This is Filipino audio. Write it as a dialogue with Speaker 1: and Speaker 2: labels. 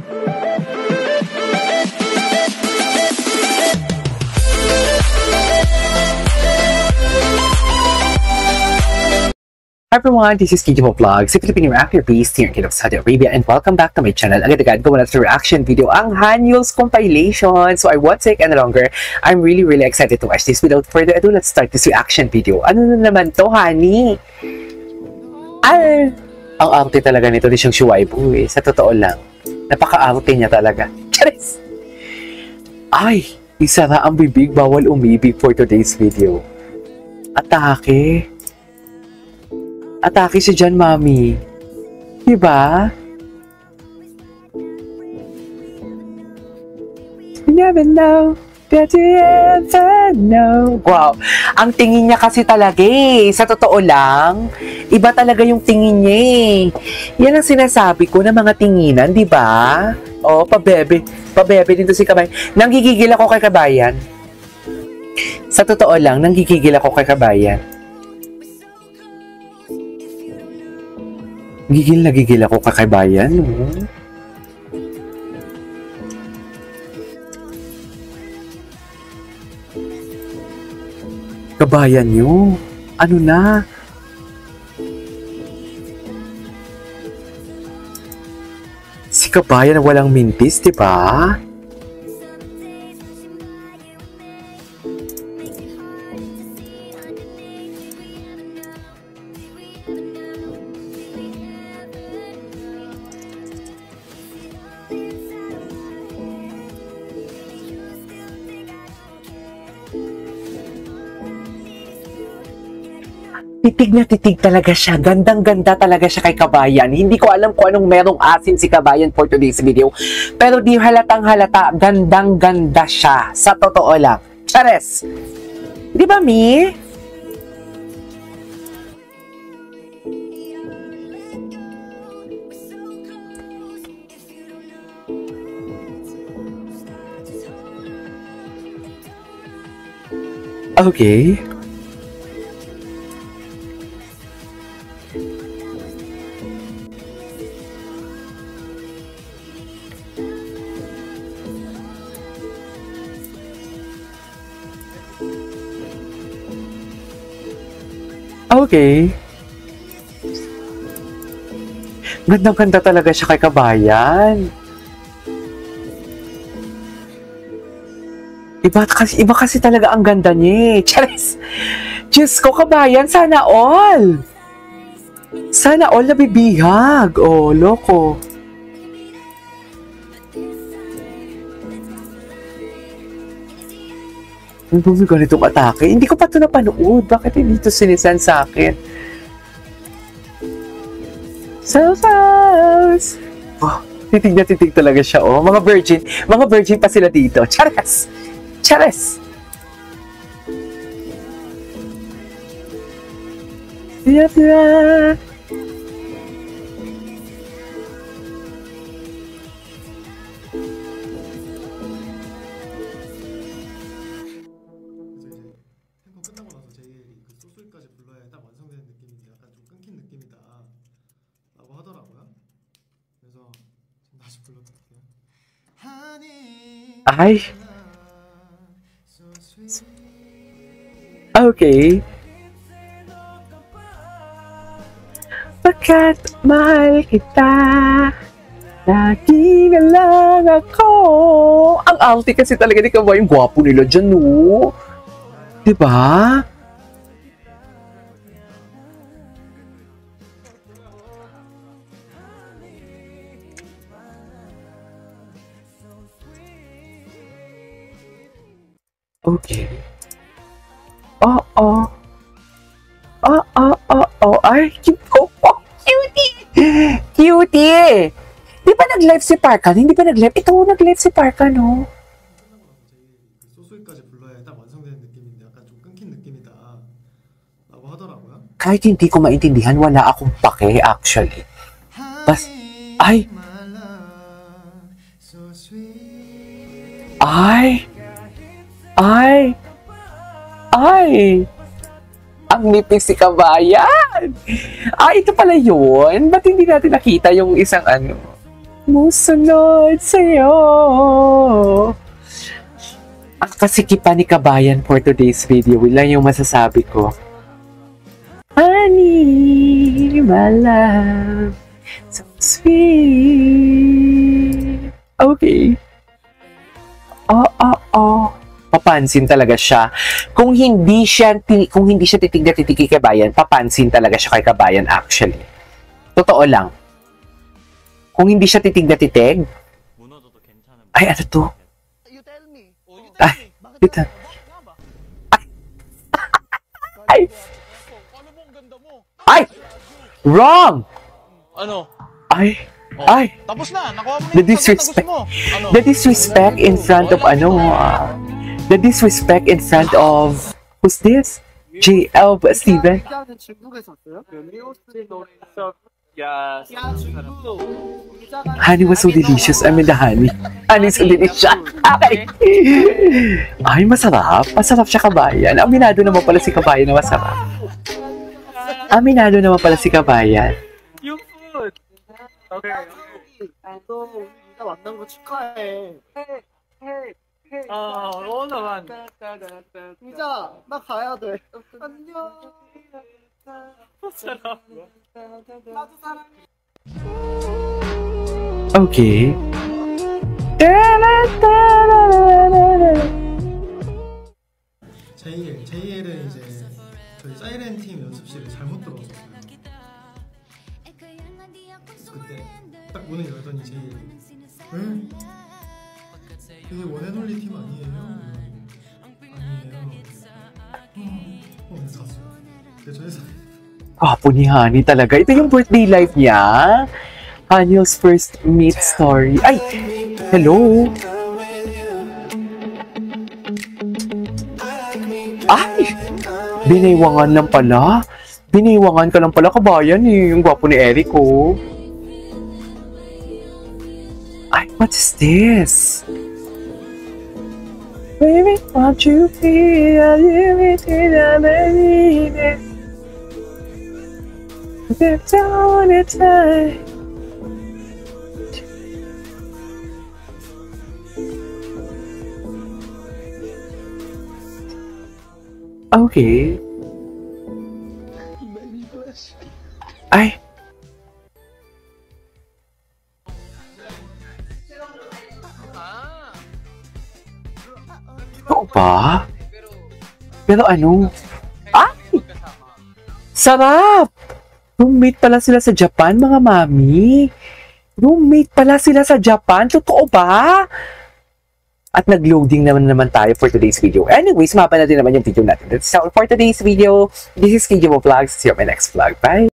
Speaker 1: Hi everyone, this is Kijimo Vlogs, a Filipino reactor based here in Kingdom of Saudi Arabia, and welcome back to my channel. Agad-agad ko muna sa reaction video ang Hanyul's compilation. So I won't take any longer. I'm really excited to watch this. Without further ado, let's start this reaction video. Ano na naman to, honey? Ay, ang arte talaga nito, di siyang Shuaibu eh. Sa totoo lang, napaka-arte niya talaga. Charis! Ay, isara ang bibig, bawal umibig for today's video. Atake. Atake si Jan, mami. Diba? You never know that you ever know. Wow. Ang tingin niya kasi talaga eh. Sa totoo lang, iba talaga yung tingin niya eh. Yan ang sinasabi ko ng mga tinginan, diba? Oh, pabebe. Pabebe dito si Kabayan. Nanggigigil ako kay Kabayan. Sa totoo lang, nanggigigil ako kay Kabayan. Gigil na gigil ako kakaibayan, no? Kabayan nyo, ano na? Si Kabayan na walang mintis, diba? Titig na titig talaga siya. Gandang-ganda talaga siya kay Kabayan. Hindi ko alam kung anong merong asin si Kabayan for today's video. Pero di halatang halata, gandang-ganda siya. Sa totoo lang. Chares! Di ba, Mi? Okay. Okay. Gandang-ganda talaga siya kay Kabayan. Iba kasi talaga ang ganda niya eh. Charis! Diyos ko, Kabayan, sana all! Sana all nabibihag. Oh, loko. Ang bumi ko nitong atake. Hindi ko pa ito napanood. Bakit hindi ito sinisan sa akin? So fast! Oh, titig na titig talaga siya. Oh, mga virgin pa sila dito. Chares! Chares! Tira! Ay. Okay. Pagkat mahal kita, lagi na lang ako. Ang arte kasi talaga ni Kabayan. Gwapo nila dyan, no? Diba? Okay. Ay, cute ko. Oh, cutie! Cutie! Di ba nag-live si Parkan? Hindi ba nag-live? Ito, nag-live si Parkan, no? Kahit hindi ko maintindihan, wala akong pake, actually. Bas, ay! Ay! Ay! Ay! Ang nipis si Kabayan! Ah, ito pala yun? Ba't hindi natin nakita yung isang ano? Musunod sa'yo. Ang kasikipan ni Kabayan for today's video. Wala yung masasabi ko. Honey, my love, so sweet. Okay. Papansin talaga siya. Kung hindi siya titig na titig kay Kabayan, papansin talaga siya kay Kabayan actually. Totoo lang. Kung hindi siya titig na titig, ay ano to? Ay, dito. Ay! Ay! Wrong!
Speaker 2: Ano?
Speaker 1: Ay! Ay!
Speaker 2: Tapos na, nakuha mo na
Speaker 1: The
Speaker 2: yung sagot
Speaker 1: disrespect.
Speaker 2: na gusto mo. Ano?
Speaker 1: The disrespect in front of the disrespect in front of who's this? JL Steven. Honey was so delicious. I mean the honey. Honey so delicious. Ay! Ay, masarap. Masarap siya Kabayan. Aminado naman pala si Kabayan na masarap. Aminado naman pala si Kabayan.
Speaker 3: Yung food. Okay. 또 우리가 만난 거 축하해. oo naman. 미자, 나 가야 돼. 안녕. sarap. 나도 사랑해.
Speaker 1: Okay.
Speaker 4: JL은 이제 저희 사이렌 팀 연습실에 잘못 들어왔어요. 그때 딱 문을 열더니 JL이 응? 그게 원앤올리 팀 아니에요? 아니에요. 갔어요. 근데 저희서
Speaker 1: Gwapo ni Honey talaga. Ito yung birthday life niya. Honey's first meet story. Ay! Hello! Ay! Binaywangan lang pala. Binaywangan ka lang pala, Kabayan eh. Yung gwapo ni Eric, oh. Ay, what is this? Baby, what you feel, everything I believe in. Get down in time. Okay. Ay. Oo ba? Pero ano? Ay! Sarap! Roommate pala sila sa Japan, mga mami. Roommate pala sila sa Japan. Totoo ba? At nag-loading naman tayo for today's video. Anyways, mapa na din naman yung video natin. That's all for today's video. This is KJ Vlogs. See you on my next vlog. Bye!